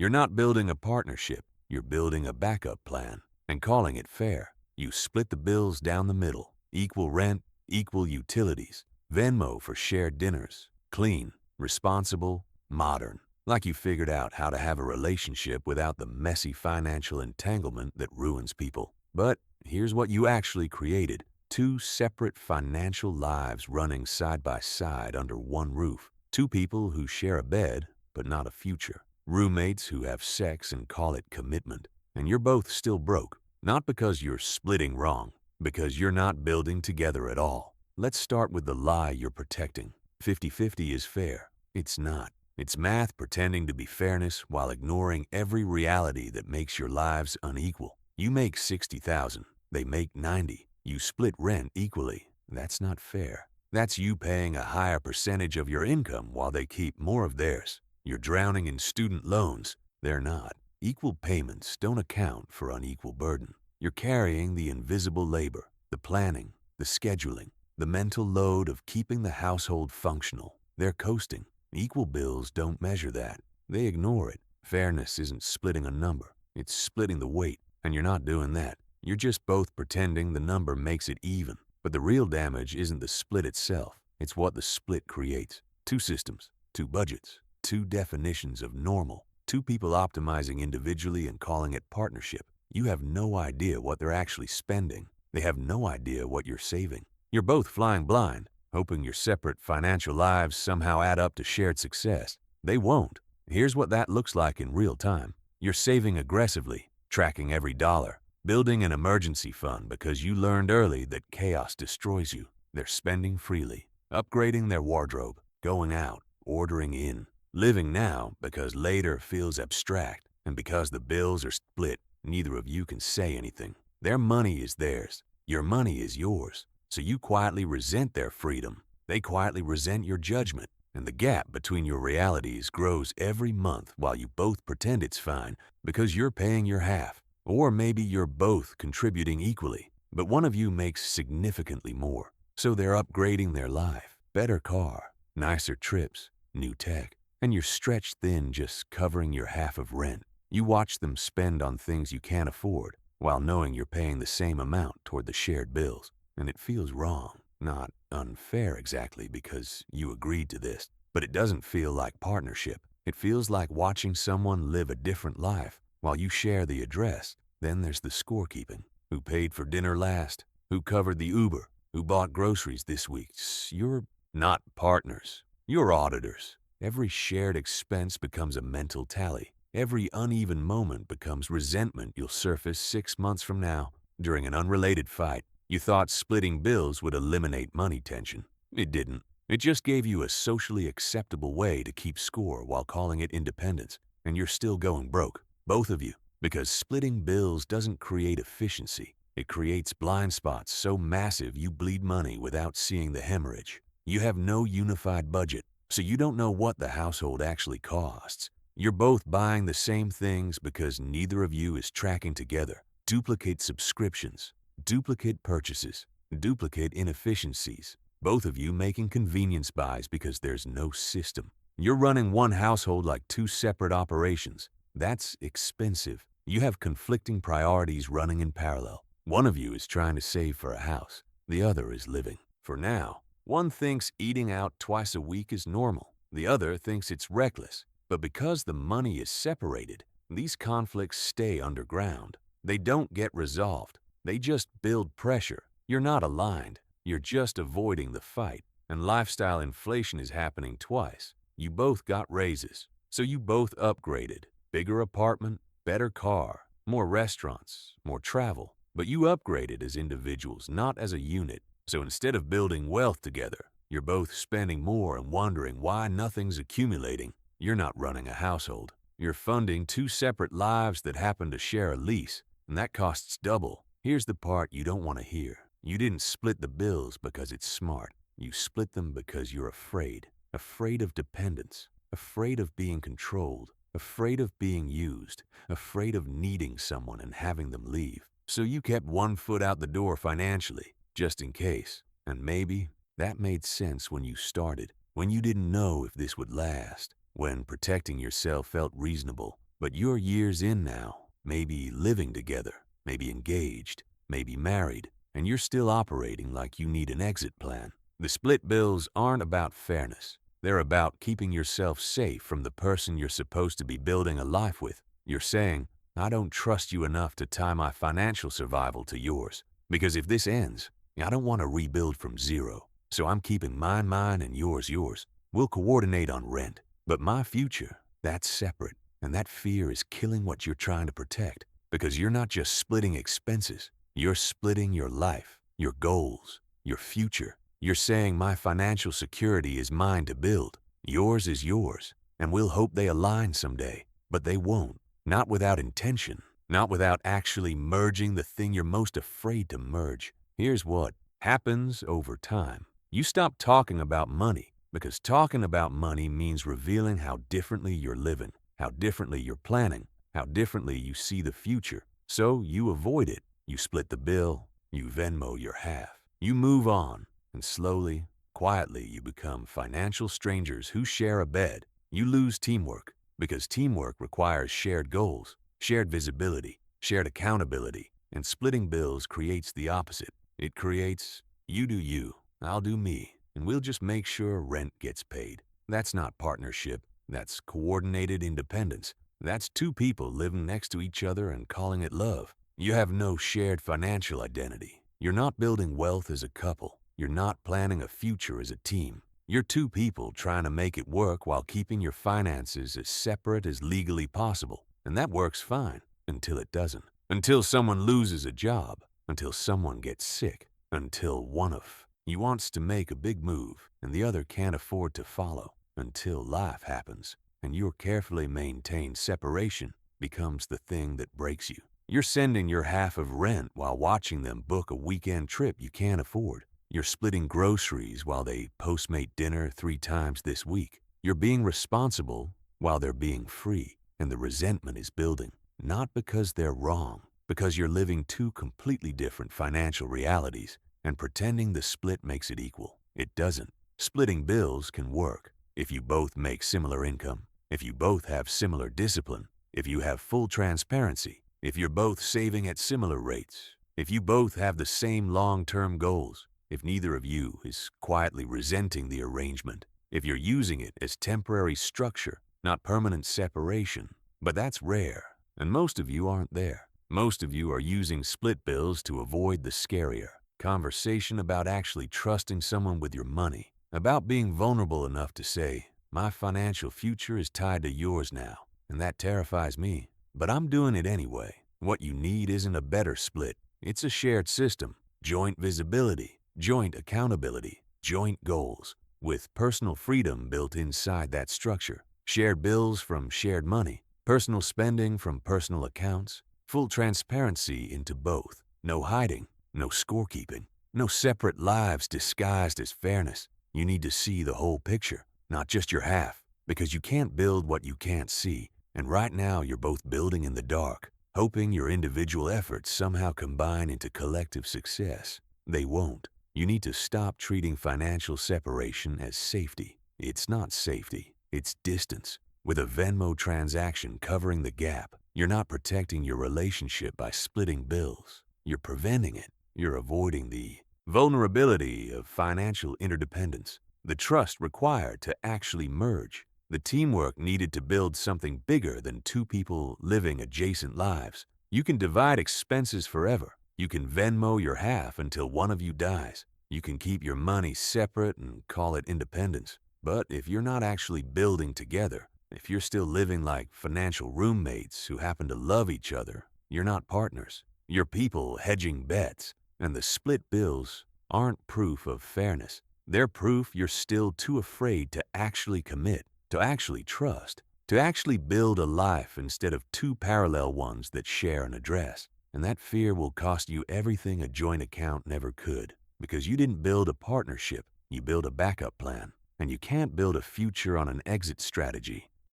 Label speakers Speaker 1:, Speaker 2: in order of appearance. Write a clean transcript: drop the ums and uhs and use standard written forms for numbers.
Speaker 1: You're not building a partnership, you're building a backup plan and calling it fair. You split the bills down the middle, equal rent, equal utilities, Venmo for shared dinners, clean, responsible, modern, like you figured out how to have a relationship without the messy financial entanglement that ruins people. But here's what you actually created: two separate financial lives running side by side under one roof. Two people who share a bed, but not a future. Roommates who have sex and call it commitment. And you're both still broke, not because you're splitting wrong, because you're not building together at all. Let's start with the lie you're protecting. 50-50 is fair. It's not. It's math pretending to be fairness while ignoring every reality that makes your lives unequal. You make 60,000, they make 90. You split rent equally. That's not fair. That's you paying a higher percentage of your income while they keep more of theirs. You're drowning in student loans. They're not. Equal payments don't account for unequal burden. You're carrying the invisible labor, the planning, the scheduling, the mental load of keeping the household functional. They're coasting. Equal bills don't measure that. They ignore it. Fairness isn't splitting a number. It's splitting the weight, and you're not doing that. You're just both pretending the number makes it even. But the real damage isn't the split itself. It's what the split creates. Two systems, two budgets, two definitions of normal, two people optimizing individually and calling it partnership. You have no idea what they're actually spending. They have no idea what you're saving. You're both flying blind, hoping your separate financial lives somehow add up to shared success. They won't. Here's what that looks like in real time. You're saving aggressively, tracking every dollar, building an emergency fund because you learned early that chaos destroys you. They're spending freely, upgrading their wardrobe, going out, ordering in, living now because later feels abstract, and because the bills are split, neither of you can say anything. Their money is theirs. Your money is yours. So you quietly resent their freedom. They quietly resent your judgment. And the gap between your realities grows every month while you both pretend it's fine because you're paying your half. Or maybe you're both contributing equally, but one of you makes significantly more. So they're upgrading their life. Better car, nicer trips, new tech. And you're stretched thin just covering your half of rent. You watch them spend on things you can't afford while knowing you're paying the same amount toward the shared bills. And it feels wrong. Not unfair exactly because you agreed to this, but it doesn't feel like partnership. It feels like watching someone live a different life while you share the address. Then there's the scorekeeping. Who paid for dinner last? Who covered the Uber? Who bought groceries this week? You're not partners. You're auditors. Every shared expense becomes a mental tally. Every uneven moment becomes resentment you'll surface 6 months from now during an unrelated fight. You thought splitting bills would eliminate money tension. It didn't. It just gave you a socially acceptable way to keep score while calling it independence. And you're still going broke, both of you, because splitting bills doesn't create efficiency. It creates blind spots so massive you bleed money without seeing the hemorrhage. You have no unified budget, so you don't know what the household actually costs. You're both buying the same things because neither of you is tracking together. Duplicate subscriptions, duplicate purchases, duplicate inefficiencies. Both of you making convenience buys because there's no system. You're running one household like two separate operations. That's expensive. You have conflicting priorities running in parallel. One of you is trying to save for a house. The other is living. For now, one thinks eating out twice a week is normal. The other thinks it's reckless. But because the money is separated, these conflicts stay underground. They don't get resolved. They just build pressure. You're not aligned. You're just avoiding the fight. And lifestyle inflation is happening twice. You both got raises. So you both upgraded. Bigger apartment, better car, more restaurants, more travel. But you upgraded as individuals, not as a unit. So instead of building wealth together, you're both spending more and wondering why nothing's accumulating. You're not running a household. You're funding two separate lives that happen to share a lease, and that costs double. Here's the part you don't want to hear. You didn't split the bills because it's smart. You split them because you're afraid. Afraid of dependence. Afraid of being controlled. Afraid of being used. Afraid of needing someone and having them leave. So you kept one foot out the door financially, just in case. And maybe that made sense when you started, when you didn't know if this would last, when protecting yourself felt reasonable. But you're years in now, maybe living together, maybe engaged, maybe married, and you're still operating like you need an exit plan. The split bills aren't about fairness. They're about keeping yourself safe from the person you're supposed to be building a life with. You're saying, I don't trust you enough to tie my financial survival to yours. Because if this ends, I don't want to rebuild from zero. So I'm keeping mine, and yours. We'll coordinate on rent. But my future, that's separate. And that fear is killing what you're trying to protect. Because you're not just splitting expenses. You're splitting your life, your goals, your future. You're saying my financial security is mine to build. Yours is yours. And we'll hope they align someday. But they won't. Not without intention. Not without actually merging the thing you're most afraid to merge. Here's what happens over time. You stop talking about money, because talking about money means revealing how differently you're living, how differently you're planning, how differently you see the future. So you avoid it. You split the bill. You Venmo your half. You move on. And slowly, quietly, you become financial strangers who share a bed. You lose teamwork, because teamwork requires shared goals, shared visibility, shared accountability, and splitting bills creates the opposite. It creates, you do you, I'll do me, and we'll just make sure rent gets paid. That's not partnership. That's coordinated independence. That's two people living next to each other and calling it love. You have no shared financial identity. You're not building wealth as a couple. You're not planning a future as a team. You're two people trying to make it work while keeping your finances as separate as legally possible. And that works fine until it doesn't. Until someone loses a job. Until someone gets sick. Until one of you wants to make a big move and the other can't afford to follow. Until life happens and your carefully maintained separation becomes the thing that breaks you. You're sending your half of rent while watching them book a weekend trip you can't afford. You're splitting groceries while they Postmate dinner 3 times this week. You're being responsible while they're being free, and the resentment is building. Not because they're wrong, because you're living two completely different financial realities, and pretending the split makes it equal. It doesn't. Splitting bills can work if you both make similar income, if you both have similar discipline, if you have full transparency, if you're both saving at similar rates, if you both have the same long-term goals, if neither of you is quietly resenting the arrangement, if you're using it as temporary structure, not permanent separation. But that's rare, and most of you aren't there. Most of you are using split bills to avoid the scarier conversation about actually trusting someone with your money, about being vulnerable enough to say, my financial future is tied to yours now, and that terrifies me. But I'm doing it anyway. What you need isn't a better split. It's a shared system, joint visibility, joint accountability, joint goals, with personal freedom built inside that structure. Shared bills from shared money, personal spending from personal accounts, full transparency into both. No hiding, no scorekeeping, no separate lives disguised as fairness. You need to see the whole picture, not just your half, because you can't build what you can't see. And right now you're both building in the dark, hoping your individual efforts somehow combine into collective success. They won't. You need to stop treating financial separation as safety. It's not safety, it's distance. With a Venmo transaction covering the gap, you're not protecting your relationship by splitting bills. You're preventing it. You're avoiding the vulnerability of financial interdependence, the trust required to actually merge, the teamwork needed to build something bigger than two people living adjacent lives. You can divide expenses forever. You can Venmo your half until one of you dies. You can keep your money separate and call it independence. But if you're not actually building together, if you're still living like financial roommates who happen to love each other, you're not partners. You're people hedging bets. And the split bills aren't proof of fairness. They're proof you're still too afraid to actually commit, to actually trust, to actually build a life instead of two parallel ones that share an address. And that fear will cost you everything a joint account never could. Because you didn't build a partnership, you build a backup plan. And you can't build a future on an exit strategy.